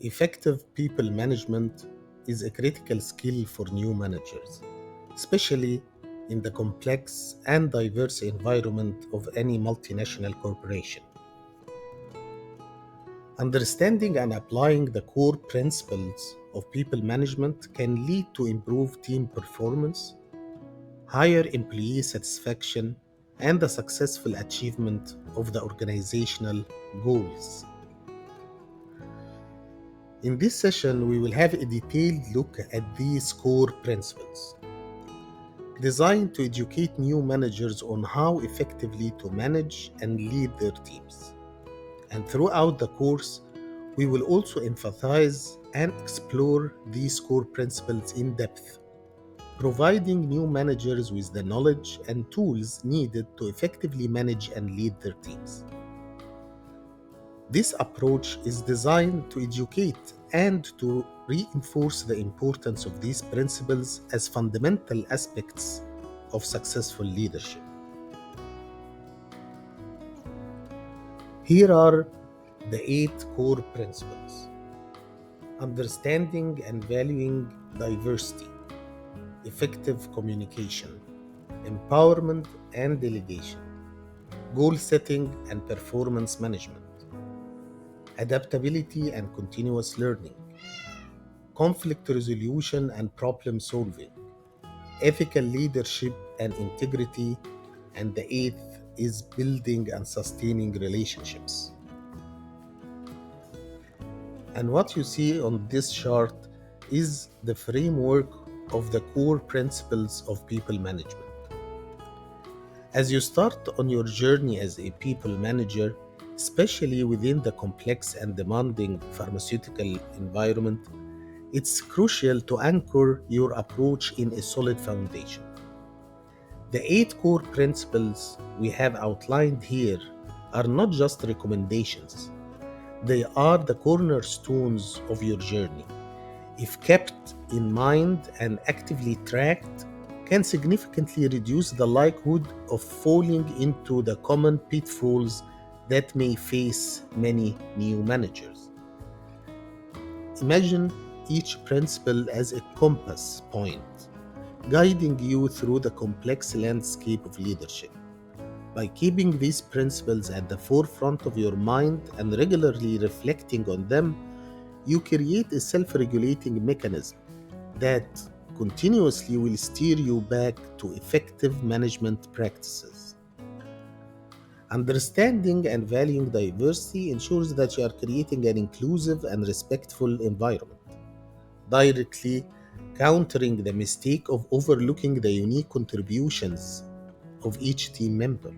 Effective people management is a critical skill for new managers, especially in the complex and diverse environment of any multinational corporation. Understanding and applying the core principles of people management can lead to improved team performance, higher employee satisfaction, and the successful achievement of the organizational goals. In this session, we will have a detailed look at these core principles, designed to educate new managers on how effectively to manage and lead their teams. And throughout the course, we will also emphasize and explore these core principles in depth, providing new managers with the knowledge and tools needed to effectively manage and lead their teams. This approach is designed to educate and to reinforce the importance of these principles as fundamental aspects of successful leadership. Here are the 8 core principles: understanding and valuing diversity, effective communication, empowerment and delegation, goal setting and performance management, adaptability and continuous learning, conflict resolution and problem solving, ethical leadership and integrity, and the eighth is building and sustaining relationships. And what you see on this chart is the framework of the core principles of people management. As you start on your journey as a people manager, especially within the complex and demanding pharmaceutical environment, it's crucial to anchor your approach in a solid foundation. The 8 core principles we have outlined here are not just recommendations, they are the cornerstones of your journey. If kept in mind and actively tracked, can significantly reduce the likelihood of falling into the common pitfalls that may face many new managers. Imagine each principle as a compass point, guiding you through the complex landscape of leadership. By keeping these principles at the forefront of your mind and regularly reflecting on them, you create a self regulating mechanism that continuously will steer you back to effective management practices. Understanding and valuing diversity ensures that you are creating an inclusive and respectful environment, directly countering the mistake of overlooking the unique contributions of each team member.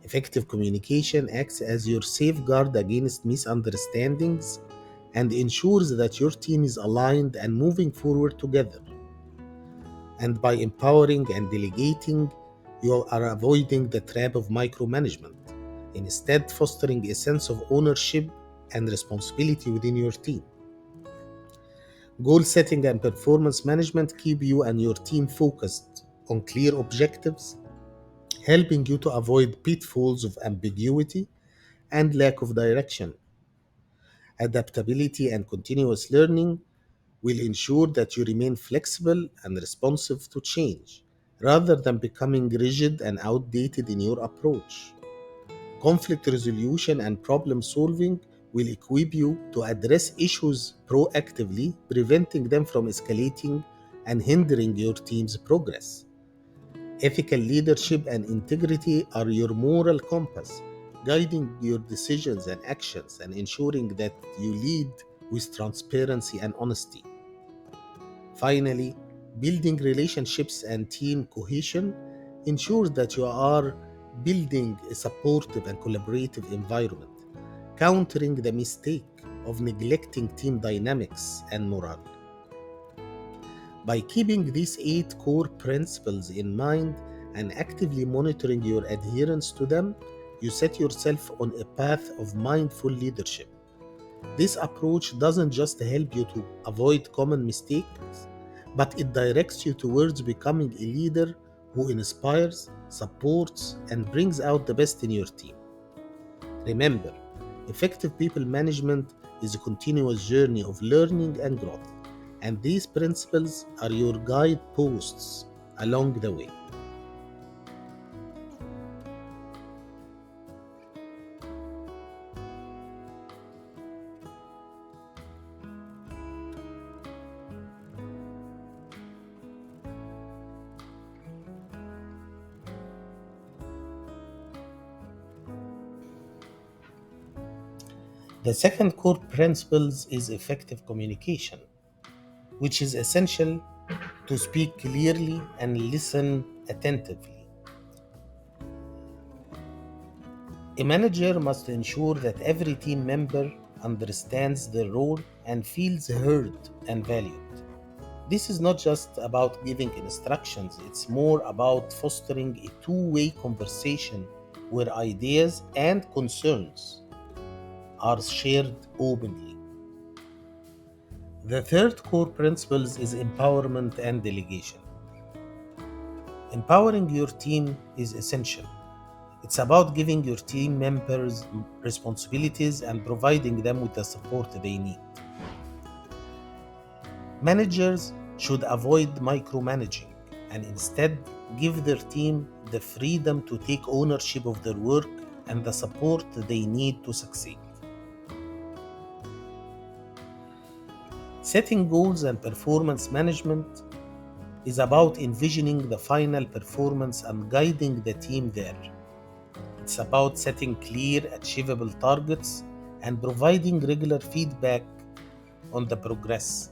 Effective communication acts as your safeguard against misunderstandings and ensures that your team is aligned and moving forward together. And by empowering and delegating, you are avoiding the trap of micromanagement, instead, fostering a sense of ownership and responsibility within your team. Goal setting and performance management keep you and your team focused on clear objectives, helping you to avoid pitfalls of ambiguity and lack of direction. Adaptability and continuous learning will ensure that you remain flexible and responsive to change, rather than becoming rigid and outdated in your approach. Conflict resolution and problem solving will equip you to address issues proactively, preventing them from escalating and hindering your team's progress. Ethical leadership and integrity are your moral compass, guiding your decisions and actions and ensuring that you lead with transparency and honesty. Finally, building relationships and team cohesion ensures that you are building a supportive and collaborative environment, countering the mistake of neglecting team dynamics and morale. By keeping these 8 core principles in mind and actively monitoring your adherence to them, you set yourself on a path of mindful leadership. This approach doesn't just help you to avoid common mistakes, but it directs you towards becoming a leader who inspires, supports, and brings out the best in your team. Remember, effective people management is a continuous journey of learning and growth, and these principles are your guideposts along the way. The second core principle is effective communication, which is essential to speak clearly and listen attentively. A manager must ensure that every team member understands their role and feels heard and valued. This is not just about giving instructions, it's more about fostering a two-way conversation where ideas and concerns are shared openly. The third core principle is empowerment and delegation. Empowering your team is essential. It's about giving your team members responsibilities and providing them with the support they need. Managers should avoid micromanaging and instead give their team the freedom to take ownership of their work and the support they need to succeed. Setting goals and performance management is about envisioning the final performance and guiding the team there. It's about setting clear, achievable targets and providing regular feedback on the progress.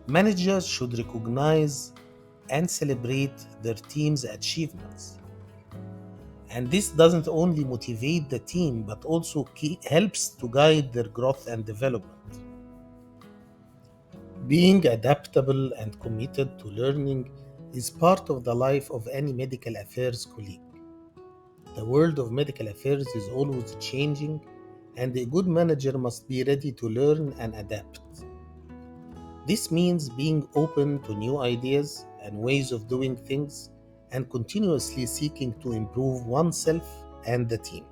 Managers should recognize and celebrate their team's achievements. And this doesn't only motivate the team but also helps to guide their growth and development. Being adaptable and committed to learning is part of the life of any medical affairs colleague. The world of medical affairs is always changing, and a good manager must be ready to learn and adapt. This means being open to new ideas and ways of doing things and continuously seeking to improve oneself and the team.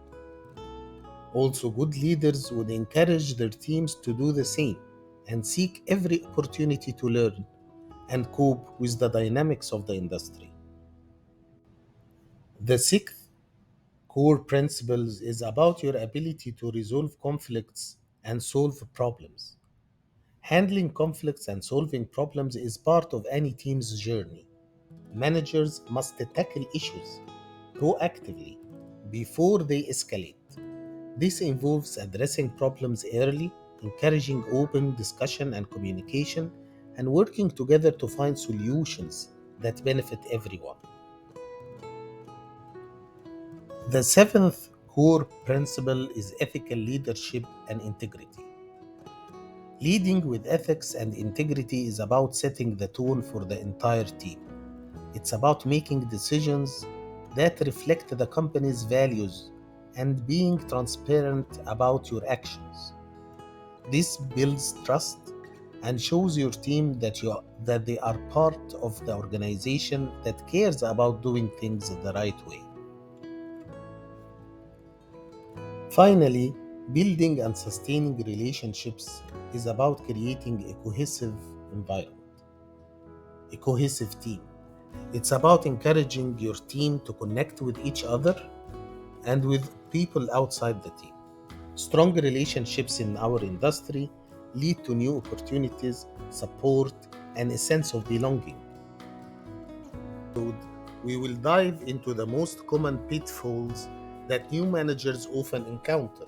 Also, good leaders would encourage their teams to do the same and seek every opportunity to learn and cope with the dynamics of the industry. The sixth core principle is about your ability to resolve conflicts and solve problems. Handling conflicts and solving problems is part of any team's journey. Managers must tackle issues proactively before they escalate. This involves addressing problems early, encouraging open discussion and communication, and working together to find solutions that benefit everyone. The seventh core principle is ethical leadership and integrity. Leading with ethics and integrity is about setting the tone for the entire team. It's about making decisions that reflect the company's values and being transparent about your actions. This builds trust and shows your team that they are part of the organization that cares about doing things the right way. Finally, building and sustaining relationships is about creating a cohesive environment, a cohesive team. It's about encouraging your team to connect with each other and with people outside the team. Strong relationships in our industry lead to new opportunities, support, and a sense of belonging. We will dive into the most common pitfalls that new managers often encounter.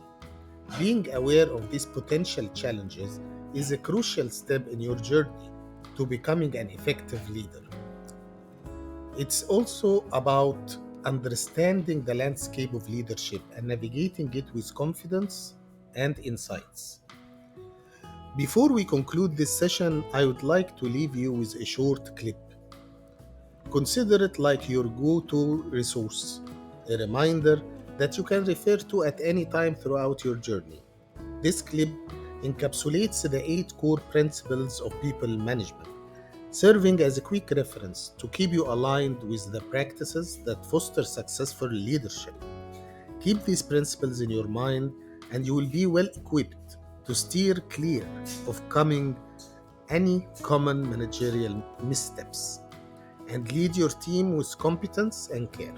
Being aware of these potential challenges is a crucial step in your journey to becoming an effective leader. It's also about understanding the landscape of leadership and navigating it with confidence and insights. Before we conclude this session, I would like to leave you with a short clip. Consider it like your go-to resource, a reminder that you can refer to at any time throughout your journey. This clip encapsulates the 8 core principles of people management, serving as a quick reference to keep you aligned with the practices that foster successful leadership. Keep these principles in your mind and you will be well equipped to steer clear of coming any common managerial missteps and lead your team with competence and care.